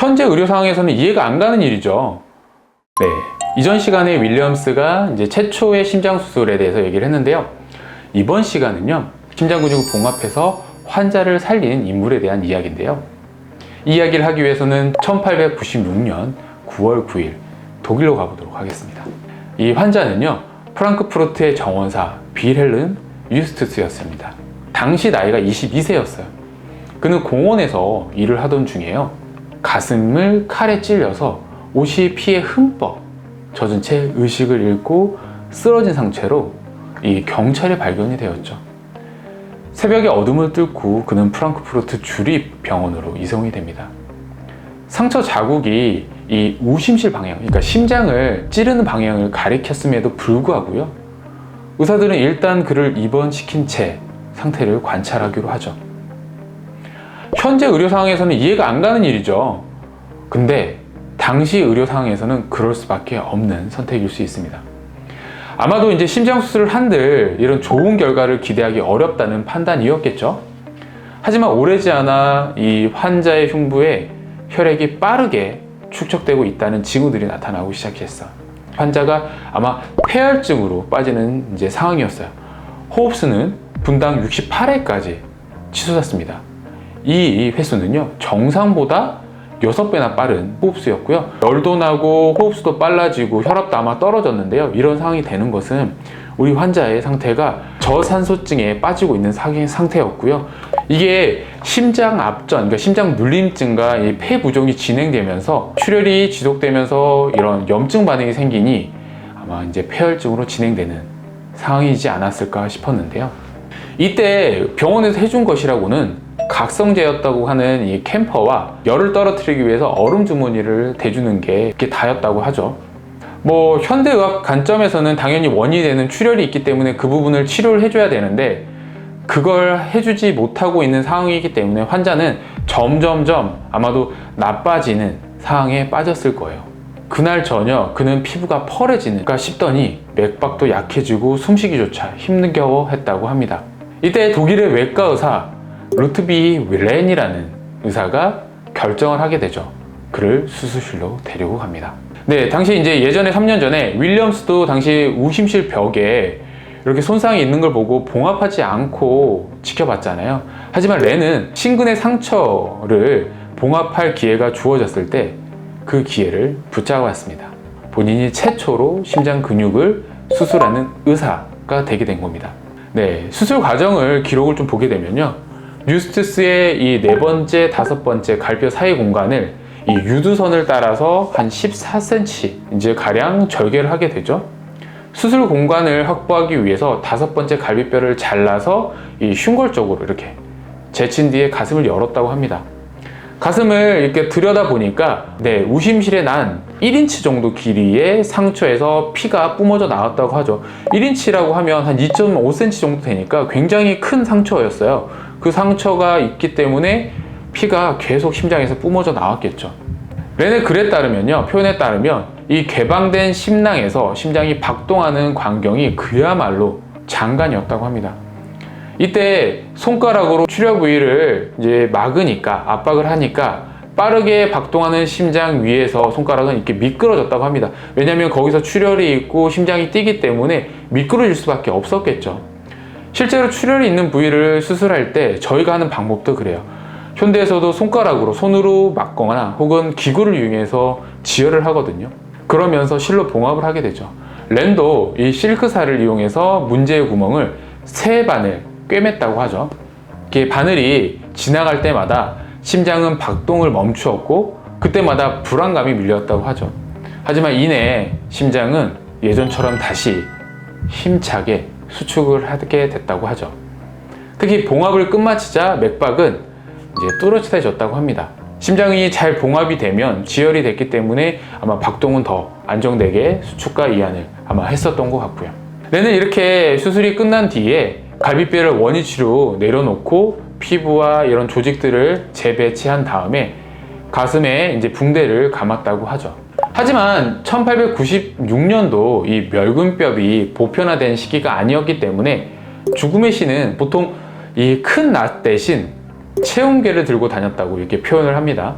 현재 의료 상황에서는 이해가 안 가는 일이죠. 네, 이전 시간에 윌리엄스가 이제 최초의 심장 수술에 대해서 얘기를 했는데요. 이번 시간은요, 심장 근육을 봉합해서 환자를 살린 인물에 대한 이야기인데요. 이 이야기를 하기 위해서는 1896년 9월 9일 독일로 가보도록 하겠습니다. 이 환자는요, 프랑크푸르트의 정원사 빌헬름 유스투스였습니다. 당시 나이가 22세였어요. 그는 공원에서 일을 하던 중에요, 가슴을 칼에 찔려서 옷이 피에 흠뻑 젖은 채 의식을 잃고 쓰러진 상태로 이 경찰에 발견이 되었죠. 새벽에 어둠을 뚫고 그는 프랑크푸르트 주립병원으로 이송이 됩니다. 상처 자국이 이 우심실 방향, 그러니까 심장을 찌르는 방향을 가리켰음에도 불구하고요, 의사들은 일단 그를 입원시킨 채 상태를 관찰하기로 하죠. 현재 의료 상황에서는 이해가 안 가는 일이죠. 근데 당시 의료 상황에서는 그럴 수밖에 없는 선택일 수 있습니다. 아마도 이제 심장 수술을 한들 이런 좋은 결과를 기대하기 어렵다는 판단이었겠죠. 하지만 오래지 않아 이 환자의 흉부에 혈액이 빠르게 축적되고 있다는 징후들이 나타나고 시작했어. 환자가 아마 폐혈증으로 빠지는 이제 상황이었어요. 호흡수는 분당 68회까지 치솟았습니다. 이 횟수는요, 정상보다 6배나 빠른 호흡수였고요. 열도 나고 호흡수도 빨라지고 혈압도 아마 떨어졌는데요. 이런 상황이 되는 것은 우리 환자의 상태가 저산소증에 빠지고 있는 상태였고요. 이게 심장 압전, 그러니까 심장 눌림증과 이 폐 부종이 진행되면서 출혈이 지속되면서 이런 염증 반응이 생기니 아마 이제 폐혈증으로 진행되는 상황이지 않았을까 싶었는데요. 이때 병원에서 해준 것이라고는 각성제였다고 하는 이 캠퍼와 열을 떨어뜨리기 위해서 얼음 주머니를 대주는 게 이렇게 다였다고 하죠. 뭐 현대의학 관점에서는 당연히 원인이 되는 출혈이 있기 때문에 그 부분을 치료를 해줘야 되는데 그걸 해주지 못하고 있는 상황이기 때문에 환자는 점점점 아마도 나빠지는 상황에 빠졌을 거예요. 그날 저녁 그는 피부가 펄해지는가 싶더니 맥박도 약해지고 숨쉬기조차 힘겨워했다고 합니다. 이때 독일의 외과 의사 루트비 렌이라는 의사가 결정을 하게 되죠. 그를 수술실로 데리고 갑니다. 네, 당시 이제 예전에 3년 전에 윌리엄스도 당시 우심실 벽에 이렇게 손상이 있는 걸 보고 봉합하지 않고 지켜봤잖아요. 하지만 렌은 심근의 상처를 봉합할 기회가 주어졌을 때 그 기회를 붙잡았습니다. 본인이 최초로 심장 근육을 수술하는 의사가 되게 된 겁니다. 네, 수술 과정을 기록을 좀 보게 되면요, 유스투스의 이 4번째, 5번째 갈뼈 사이 공간을 이 유두선을 따라서 한 14cm 이제 가량 절개를 하게 되죠. 수술 공간을 확보하기 위해서 5번째 갈비뼈를 잘라서 이 흉골 쪽으로 이렇게 제친 뒤에 가슴을 열었다고 합니다. 가슴을 이렇게 들여다 보니까 네, 우심실에 난 1인치 정도 길이의 상처에서 피가 뿜어져 나왔다고 하죠. 1인치라고 하면 한 2.5cm 정도 되니까 굉장히 큰 상처였어요. 그 상처가 있기 때문에 피가 계속 심장에서 뿜어져 나왔겠죠. 렌의 글에 따르면요, 표현에 따르면 이 개방된 심낭에서 심장이 박동하는 광경이 그야말로 장관이었다고 합니다. 이때 손가락으로 출혈 부위를 이제 막으니까, 압박을 하니까 빠르게 박동하는 심장 위에서 손가락은 이렇게 미끄러졌다고 합니다. 왜냐하면 거기서 출혈이 있고 심장이 뛰기 때문에 미끄러질 수밖에 없었겠죠. 실제로 출혈이 있는 부위를 수술할 때 저희가 하는 방법도 그래요. 현대에서도 손가락으로, 손으로 막거나 혹은 기구를 이용해서 지혈을 하거든요. 그러면서 실로 봉합을 하게 되죠. 렌도 이 실크살을 이용해서 문제의 구멍을 3바늘 꿰맸다고 하죠. 이렇게 바늘이 지나갈 때마다 심장은 박동을 멈추었고 그때마다 불안감이 밀렸다고 하죠. 하지만 이내 심장은 예전처럼 다시 힘차게 수축을 하게 됐다고 하죠. 특히 봉합을 끝마치자 맥박은 이제 뚜렷해졌다고 합니다. 심장이 잘 봉합이 되면 지혈이 됐기 때문에 아마 박동은 더 안정되게 수축과 이완을 아마 했었던 것 같고요. 렌은 이렇게 수술이 끝난 뒤에 갈비뼈를 원위치로 내려놓고 피부와 이런 조직들을 재배치한 다음에 가슴에 이제 붕대를 감았다고 하죠. 하지만 1896년도 이 멸근뼈이 보편화된 시기가 아니었기 때문에 죽음의 시는 보통 이 큰 낫 대신 체온계를 들고 다녔다고 이렇게 표현을 합니다.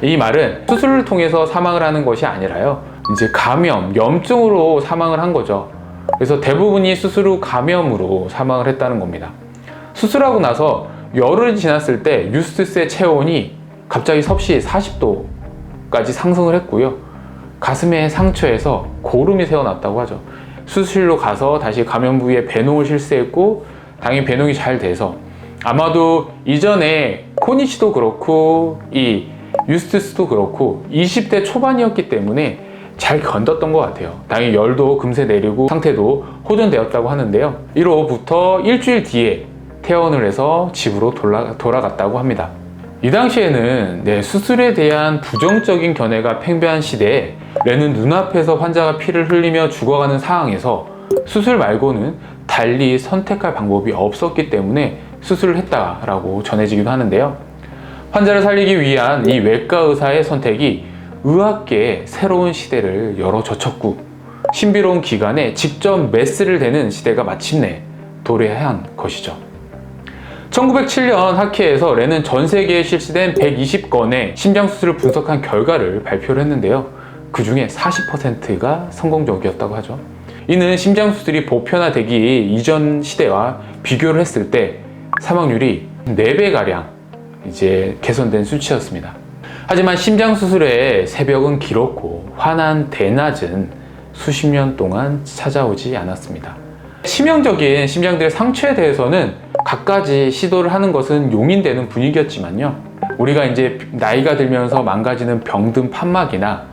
이 말은 수술을 통해서 사망을 하는 것이 아니라요, 이제 감염, 염증으로 사망을 한 거죠. 그래서 대부분이 수술 후 감염으로 사망을 했다는 겁니다. 수술하고 나서 열흘이 지났을 때 유스투스의 체온이 갑자기 섭씨 40도까지 상승을 했고요. 가슴의 상처에서 고름이 새어났다고 하죠. 수술실로 가서 다시 감염 부위에 배농을 실시했고, 당연히 배농이 잘 돼서 아마도 이전에 코니 씨도 그렇고 이 유스투스도 그렇고 20대 초반이었기 때문에 잘 견뎠던 것 같아요. 당연히 열도 금세 내리고 상태도 호전되었다고 하는데요. 이로부터 일주일 뒤에 퇴원을 해서 집으로 돌아갔다고 합니다. 이 당시에는 수술에 대한 부정적인 견해가 팽배한 시대에 레는 눈앞에서 환자가 피를 흘리며 죽어가는 상황에서 수술 말고는 달리 선택할 방법이 없었기 때문에 수술을 했다라고 전해지기도 하는데요. 환자를 살리기 위한 이 외과 의사의 선택이 의학계의 새로운 시대를 열어젖혔고, 신비로운 기간에 직접 메스를 대는 시대가 마침내 도래한 것이죠. 1907년 학회에서 레는 전 세계에 실시된 120건의 심장수술을 분석한 결과를 발표를 했는데요. 그 중에 40%가 성공적이었다고 하죠. 이는 심장수술이 보편화되기 이전 시대와 비교를 했을 때 사망률이 4배가량 이제 개선된 수치였습니다. 하지만 심장수술의 새벽은 길었고 환한 대낮은 수십 년 동안 찾아오지 않았습니다. 치명적인 심장들의 상처에 대해서는 갖가지 시도를 하는 것은 용인되는 분위기였지만요, 우리가 이제 나이가 들면서 망가지는 병든 판막이나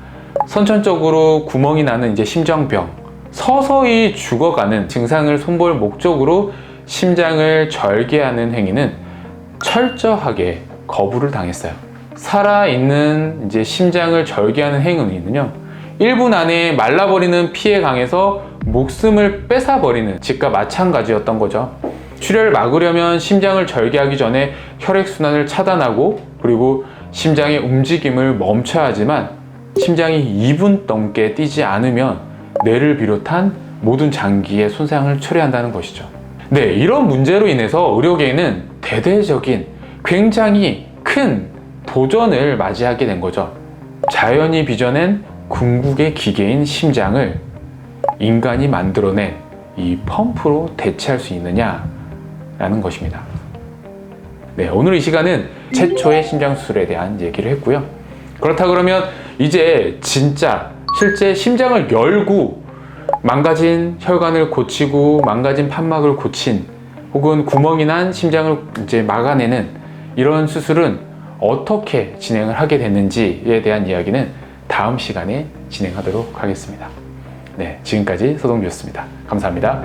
선천적으로 구멍이 나는 이제 심장병, 서서히 죽어가는 증상을 손볼 목적으로 심장을 절개하는 행위는 철저하게 거부를 당했어요. 살아있는 이제 심장을 절개하는 행위는요, 1분 안에 말라버리는 피에 강해서 목숨을 뺏어버리는 짓과 마찬가지였던 거죠. 출혈을 막으려면 심장을 절개하기 전에 혈액순환을 차단하고, 그리고 심장의 움직임을 멈춰야 하지만 심장이 2분 넘게 뛰지 않으면 뇌를 비롯한 모든 장기의 손상을 초래한다는 것이죠. 이런 문제로 인해서 의료계는 대대적인 굉장히 큰 도전을 맞이하게 된 거죠. 자연이 빚어낸 궁극의 기계인 심장을 인간이 만들어낸 이 펌프로 대체할 수 있느냐라는 것입니다. 오늘 이 시간은 최초의 심장수술에 대한 얘기를 했고요. 그렇다 그러면 이제 진짜 실제 심장을 열고 망가진 혈관을 고치고 망가진 판막을 고친, 혹은 구멍이 난 심장을 이제 막아내는 이런 수술은 어떻게 진행을 하게 됐는지에 대한 이야기는 다음 시간에 진행하도록 하겠습니다. 지금까지 서동주였습니다. 감사합니다.